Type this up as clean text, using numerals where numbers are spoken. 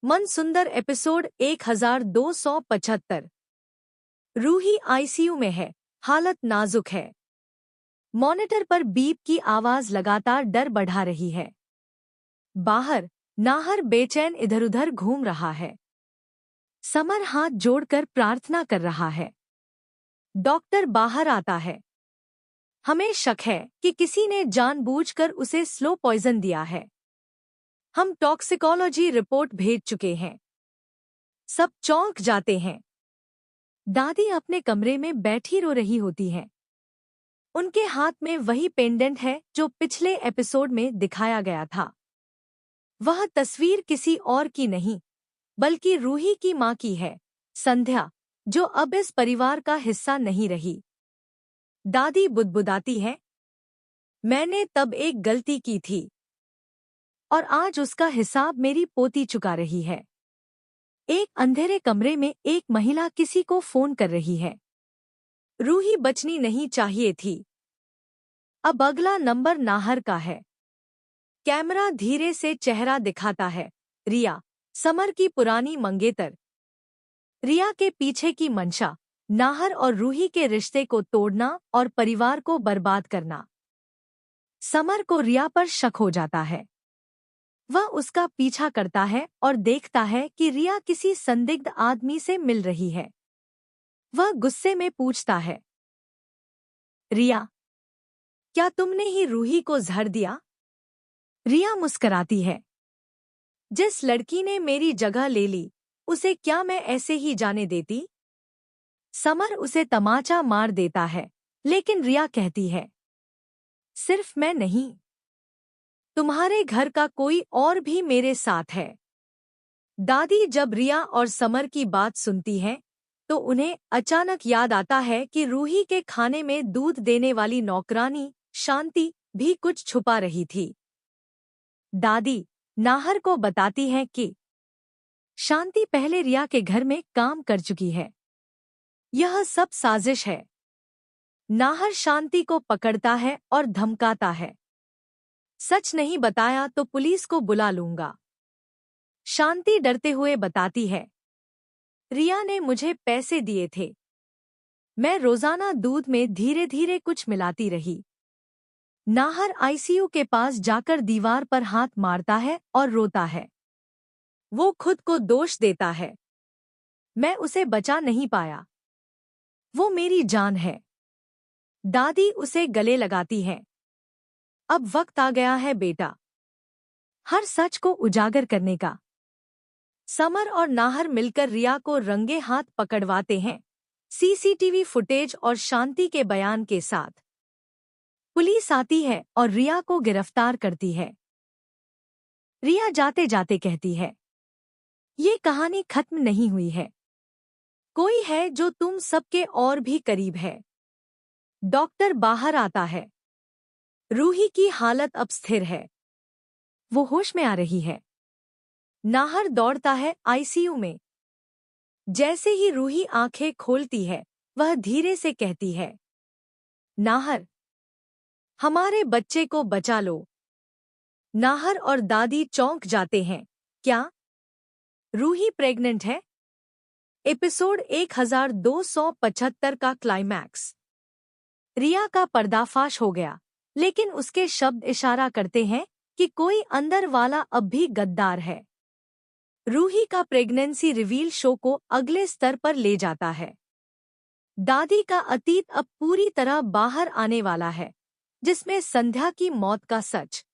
मन सुंदर episode 1275। Ruhi ICU में है, हालत नाजुक है। मॉनिटर पर बीप की आवाज लगातार डर बढ़ा रही है। बाहर नाहर बेचैन इधर-उधर घूम रहा है। समर हाथ जोड़कर प्रार्थना कर रहा है। डॉक्टर बाहर आता है। हमें शक है कि किसी ने जानबूझकर उसे स्लो पॉइजन दिया है। हम टॉक्सिकोलॉजी रिपोर्ट भेज चुके हैं। सब चौंक जाते हैं। दादी अपने कमरे में बैठी रो रही होती हैं। उनके हाथ में वही पेंडेंट है जो पिछले एपिसोड में दिखाया गया था। वह तस्वीर किसी और की नहीं, बल्कि रूही की माँ की है, संध्या, जो अब इस परिवार का हिस्सा नहीं रही। दादी बुदबुदाती है, मैंने तब एक गलती की थी और आज उसका हिसाब मेरी पोती चुका रही है। एक अंधेरे कमरे में एक महिला किसी को फोन कर रही है। रूही बचनी नहीं चाहिए थी। अब अगला नंबर नाहर का है। कैमरा धीरे से चेहरा दिखाता है। रिया, समर की पुरानी मंगेतर। रिया के पीछे की मंशा, नाहर और रूही के रिश्ते को तोड़ना और परिवार को बर्बाद करना। समर को रिया पर शक हो जाता है। वह उसका पीछा करता है और देखता है कि रिया किसी संदिग्ध आदमी से मिल रही है। वह गुस्से में पूछता है, रिया, क्या तुमने ही रूही को जहर दिया? रिया मुस्कराती है, जिस लड़की ने मेरी जगह ले ली, उसे क्या मैं ऐसे ही जाने देती? समर उसे तमाचा मार देता है, लेकिन रिया कहती है, सिर्फ मैं नहीं, तुम्हारे घर का कोई और भी मेरे साथ है। दादी जब रिया और समर की बात सुनती हैं, तो उन्हें अचानक याद आता है कि रूही के खाने में दूध देने वाली नौकरानी शांति भी कुछ छुपा रही थी। दादी नाहर को बताती है कि शांति पहले रिया के घर में काम कर चुकी है। यह सब साजिश है। नाहर शांति को पकड़ता है और धमकाता है, सच नहीं बताया तो पुलिस को बुला लूंगा। शांति डरते हुए बताती है, रिया ने मुझे पैसे दिए थे। मैं रोजाना दूध में धीरे धीरे कुछ मिलाती रही। नाहर आईसीयू के पास जाकर दीवार पर हाथ मारता है और रोता है। वो खुद को दोष देता है, मैं उसे बचा नहीं पाया। वो मेरी जान है। दादी उसे गले लगाती है, अब वक्त आ गया है बेटा, हर सच को उजागर करने का। समर और नाहर मिलकर रिया को रंगे हाथ पकड़वाते हैं, सीसीटीवी फुटेज और शांति के बयान के साथ। पुलिस आती है और रिया को गिरफ्तार करती है। रिया जाते जाते कहती है, ये कहानी खत्म नहीं हुई है। कोई है जो तुम सबके और भी करीब है। डॉक्टर बाहर आता है। रूही की हालत अब स्थिर है। वो होश में आ रही है। नाहर दौड़ता है आईसीयू में। जैसे ही रूही आंखें खोलती है, वह धीरे से कहती है, नाहर, हमारे बच्चे को बचा लो। नाहर और दादी चौंक जाते हैं, क्या रूही प्रेग्नेंट है? एपिसोड 1275 का क्लाइमैक्स। रिया का पर्दाफाश हो गया, लेकिन उसके शब्द इशारा करते हैं कि कोई अंदर वाला अब भी गद्दार है। रूही का प्रेगनेंसी रिवील शो को अगले स्तर पर ले जाता है। दादी का अतीत अब पूरी तरह बाहर आने वाला है, जिसमें संध्या की मौत का सच,